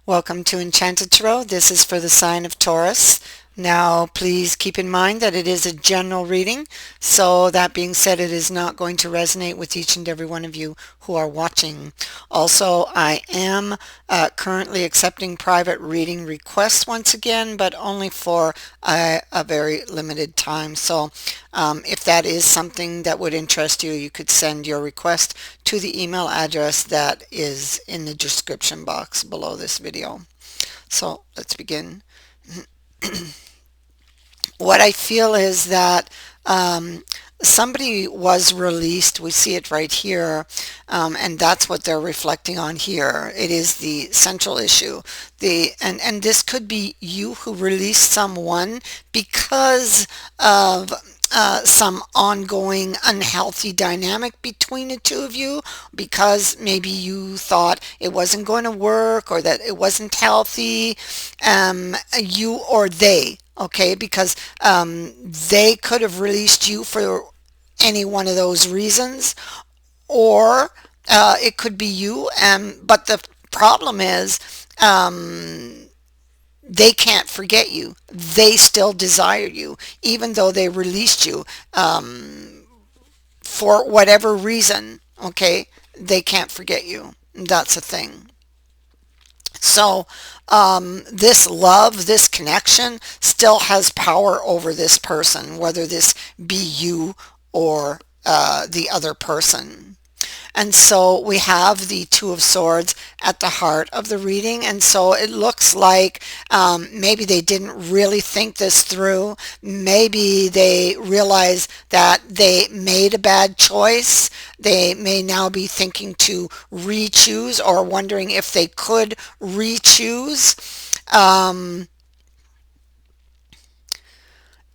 Welcome to Enchanted Tarot. This is for the sign of Taurus. Now, please keep in mind that it is a general reading. So that being said, it is not going to resonate with each and every one of you who are watching. Also, I am currently accepting private reading requests once again, but only for a very limited time. So if that is something that would interest you, you could send your request to the email address that is in the description box below this video. So let's begin. What I feel is that somebody was released. We see it right here, and that's what they're reflecting on here. It is the central issue. And this could be you who released someone because of some ongoing unhealthy dynamic between the two of you, because maybe you thought it wasn't going to work or that it wasn't healthy, you or they. Okay, because they could have released you for any one of those reasons, or it could be you. But the problem is, they can't forget you. They still desire you, even though they released you for whatever reason. Okay, they can't forget you. That's a thing. So this love, this connection still has power over this person, whether this be you or the other person. And so we have the Two of Swords at the heart of the reading. And so it looks like maybe they didn't really think this through. Maybe they realize that they made a bad choice. They may now be thinking to re-choose or wondering if they could re-choose.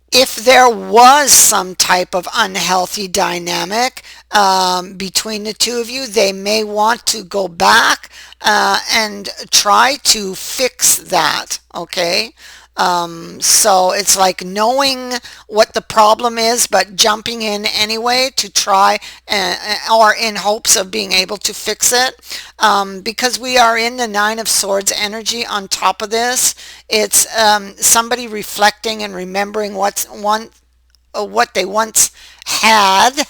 If there was some type of unhealthy dynamic between the two of you, they may want to go back and try to fix that. Okay. So it's like knowing what the problem is, but jumping in anyway to try or in hopes of being able to fix it. Because we are in the Nine of Swords energy on top of this. It's somebody reflecting and remembering what they once had,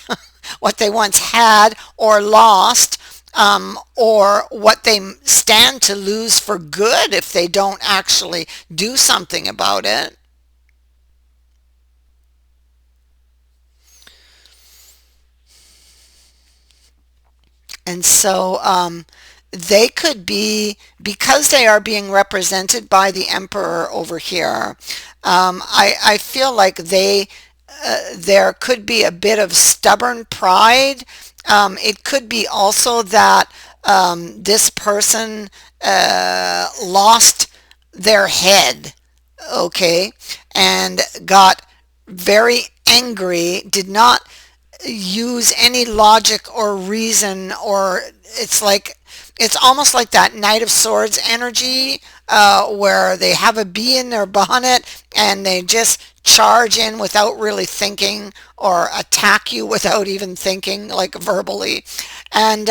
what they once had or lost, or what they stand to lose for good if they don't actually do something about it. And so they could be, because they are being represented by the Emperor over here, I feel like there could be a bit of stubborn pride. It could be also that this person lost their head, okay, and got very angry, did not use any logic or reason, or it's almost like that Knight of Swords energy, where they have a bee in their bonnet and they just charge in without really thinking, or attack you without even thinking, like verbally. And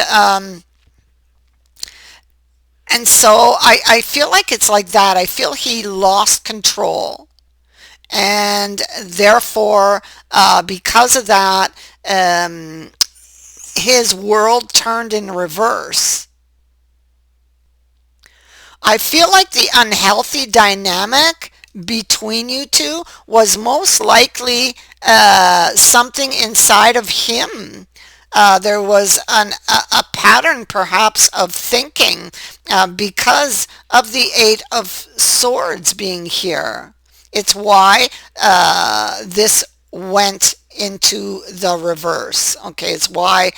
and so I feel like it's like that. I feel he lost control. And therefore, because of that, his world turned in reverse. I feel like the unhealthy dynamic between you two was most likely something inside of him. There was a pattern perhaps of thinking because of the Eight of Swords being here. It's why this went into the reverse. Okay, it's why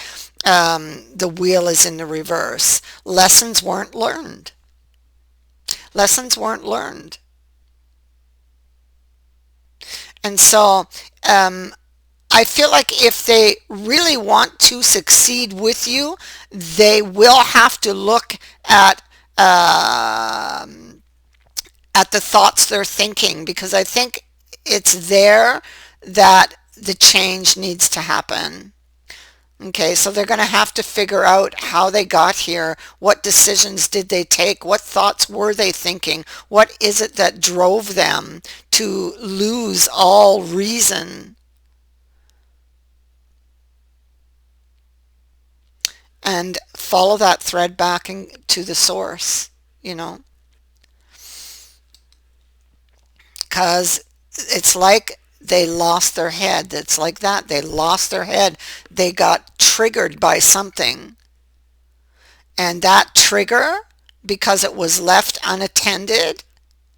the wheel is in the reverse. Lessons weren't learned. Lessons weren't learned. And so I feel like if they really want to succeed with you, they will have to look at the thoughts they're thinking, because I think it's there that the change needs to happen. Okay, so they're going to have to figure out how they got here. What decisions did they take? What thoughts were they thinking? What is it that drove them to lose all reason and follow that thread back to the source, you know? Because it's like they lost their head. It's like that. They lost their head. They got triggered by something. And that trigger, because it was left unattended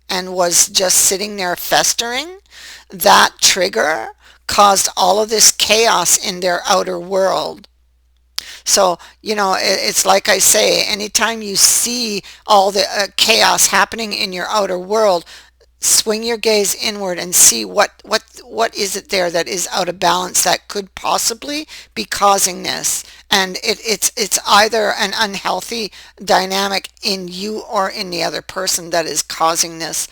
and was just sitting there festering, that trigger caused all of this chaos in their outer world. So, it's like I say, anytime you see all the chaos happening in your outer world, swing your gaze inward and see what is it there that is out of balance that could possibly be causing this. And it's either an unhealthy dynamic in you or in the other person that is causing this,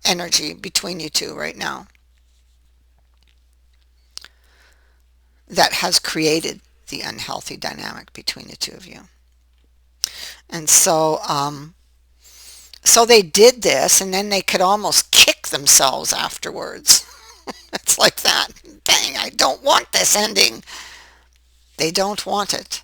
energy between you two right now, that has created the unhealthy dynamic between the two of you. And so they did this, and then they could almost kick themselves afterwards. It's like that. Dang, I don't want this ending. They don't want it.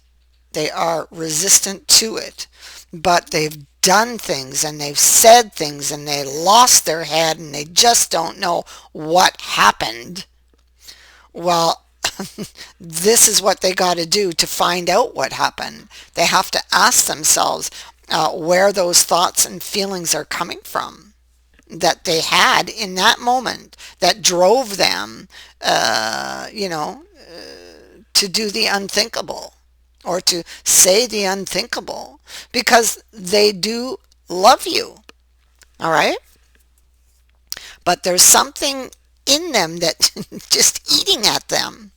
They are resistant to it. But they've done things and they've said things and they lost their head and they just don't know what happened. Well, this is what they got to do to find out what happened. They have to ask themselves where those thoughts and feelings are coming from that they had in that moment that drove them, to do the unthinkable or to say the unthinkable, because they do love you. All right? But there's something in them that just eating at them.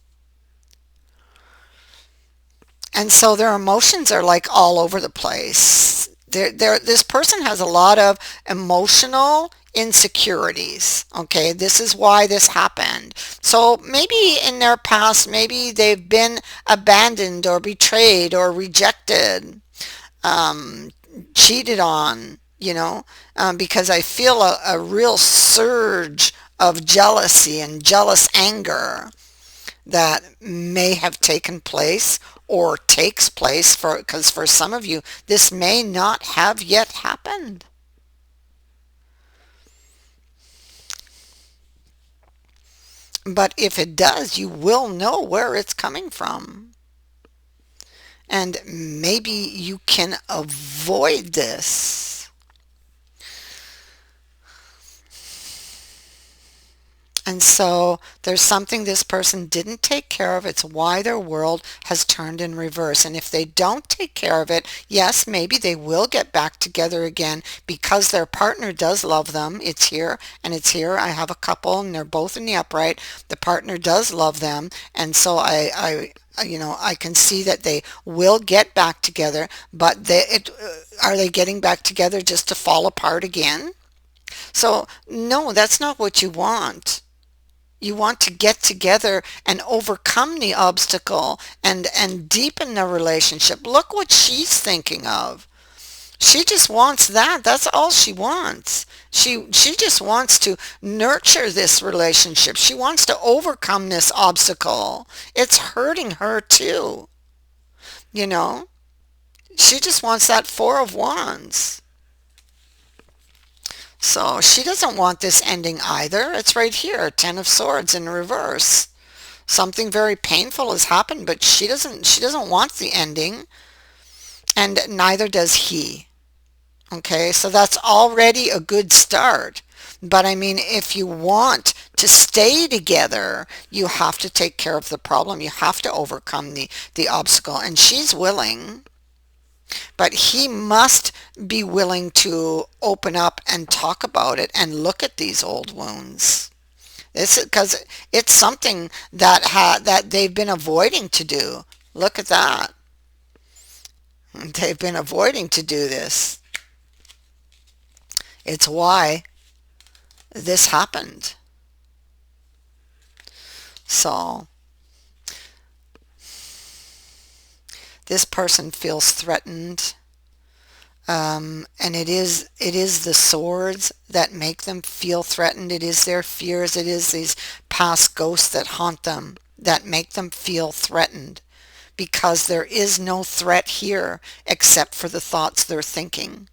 And so their emotions are like all over the place. This person has a lot of emotional insecurities. Okay, this is why this happened. So maybe in their past, maybe they've been abandoned or betrayed or rejected, um, cheated on, because I feel a real surge of jealousy and jealous anger that may have taken place or takes place, because for some of you this may not have yet happened. But if it does, you will know where it's coming from. And maybe you can avoid this. And so there's something this person didn't take care of. It's why their world has turned in reverse. And if they don't take care of it, yes, maybe they will get back together again because their partner does love them. It's here and it's here. I have a couple and they're both in the upright. The partner does love them. And so I can see that they will get back together, but are they getting back together just to fall apart again? So no, that's not what you want. You want to get together and overcome the obstacle and deepen the relationship. Look what she's thinking of. She just wants that. That's all she wants. She just wants to nurture this relationship. She wants to overcome this obstacle. It's hurting her too. You know? She just wants that Four of Wands. So she doesn't want this ending either. It's right here, Ten of Swords in reverse. Something very painful has happened, but she doesn't want the ending, and neither does he. Okay, so that's already a good start. But I mean, if you want to stay together, you have to take care of the problem. You have to overcome the obstacle, and she's willing. But he must be willing to open up and talk about it and look at these old wounds. This is because it's something that they've been avoiding to do. Look at that. They've been avoiding to do this. It's why this happened. So this person feels threatened. And it is the swords that make them feel threatened. It is their fears. It is these past ghosts that haunt them that make them feel threatened, because there is no threat here except for the thoughts they're thinking.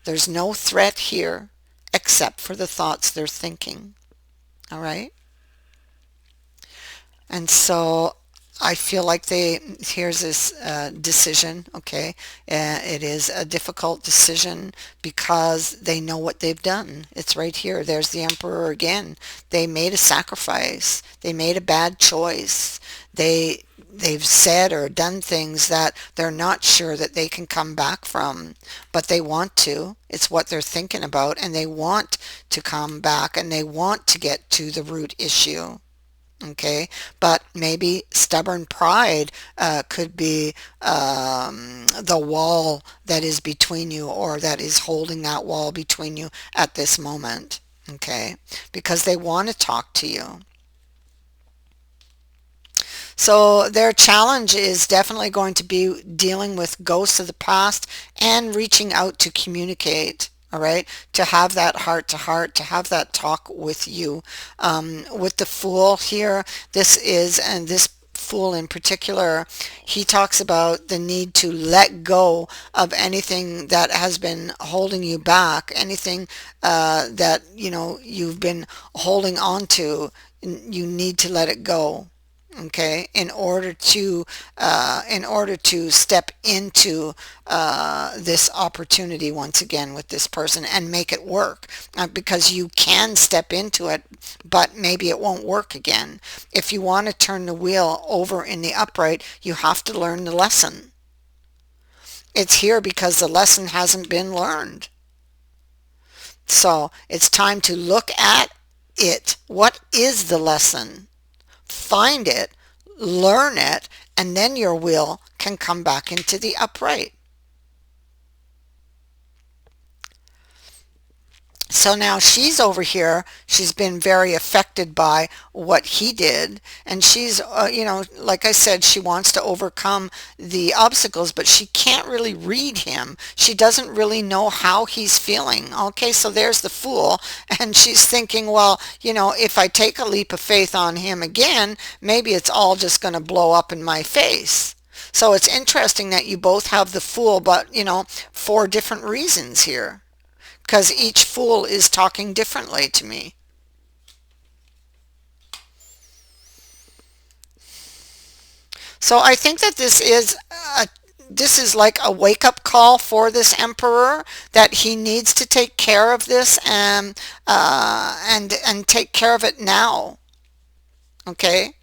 There's no threat here except for the thoughts they're thinking. All right? And so I feel like here's this decision, okay? It is a difficult decision because they know what they've done. It's right here. There's the Emperor again. They made a sacrifice. They made a bad choice. They've said or done things that they're not sure that they can come back from, but they want to. It's what they're thinking about, and they want to come back, and they want to get to the root issue. Okay, but maybe stubborn pride could be the wall that is between you, or that is holding that wall between you at this moment. Okay, because they want to talk to you. So their challenge is definitely going to be dealing with ghosts of the past and reaching out to communicate. All right, to have that heart to heart, to have that talk with you. With the Fool here, and this Fool in particular, he talks about the need to let go of anything that has been holding you back, anything that you've been holding on to. You need to let it go, okay, in order to step into this opportunity once again with this person and make it work, because you can step into it, but maybe it won't work again. If you want to turn the wheel over in the upright, you have to learn the lesson. It's here because the lesson hasn't been learned. So it's time to look at it. What is the lesson? Find it, learn it, and then your will can come back into the upright. So now she's over here. She's been very affected by what he did. And she's, like I said, she wants to overcome the obstacles, but she can't really read him. She doesn't really know how he's feeling. Okay, so there's the Fool. And she's thinking, well, if I take a leap of faith on him again, maybe it's all just going to blow up in my face. So it's interesting that you both have the Fool, but, for different reasons here, because each Fool is talking differently to me. So I think that this is like a wake-up call for this Emperor, that he needs to take care of this, and take care of it now. Okay?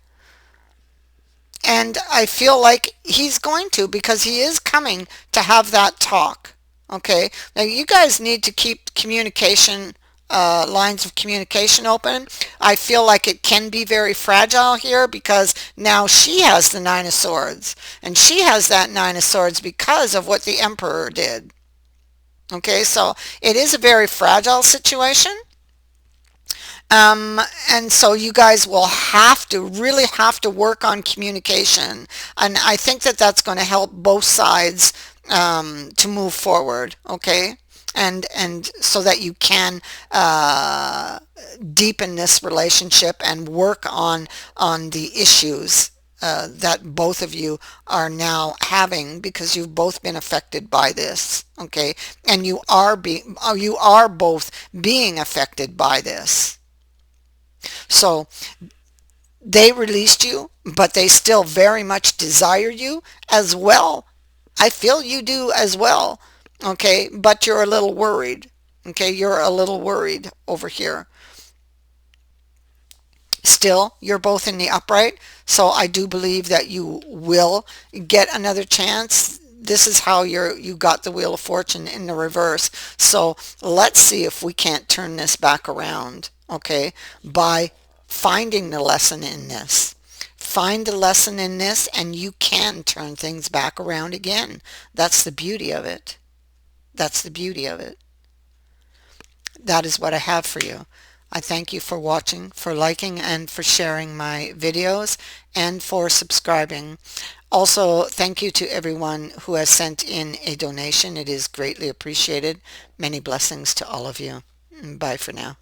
And I feel like he's going to, because he is coming to have that talk. Okay, now you guys need to keep communication, lines of communication open. I feel like it can be very fragile here, because now she has the Nine of Swords, and she has that Nine of Swords because of what the Emperor did. Okay, so it is a very fragile situation. And so you guys will really have to work on communication. And I think that that's going to help both sides to move forward, okay? And so that you can deepen this relationship and work on the issues that both of you are now having, because you've both been affected by this, okay? And you are both being affected by this. So they released you, but they still very much desire you as well. I feel you do as well. Okay, but you're a little worried. Okay, you're a little worried over here. Still, you're both in the upright, so I do believe that you will get another chance. This is how you got the Wheel of Fortune in the reverse. So let's see if we can't turn this back around, okay, by finding the lesson in this. Find the lesson in this, and you can turn things back around again. That's the beauty of it. That's the beauty of it. That is what I have for you. I thank you for watching, for liking, and for sharing my videos, and for subscribing. Also, thank you to everyone who has sent in a donation. It is greatly appreciated. Many blessings to all of you. Bye for now.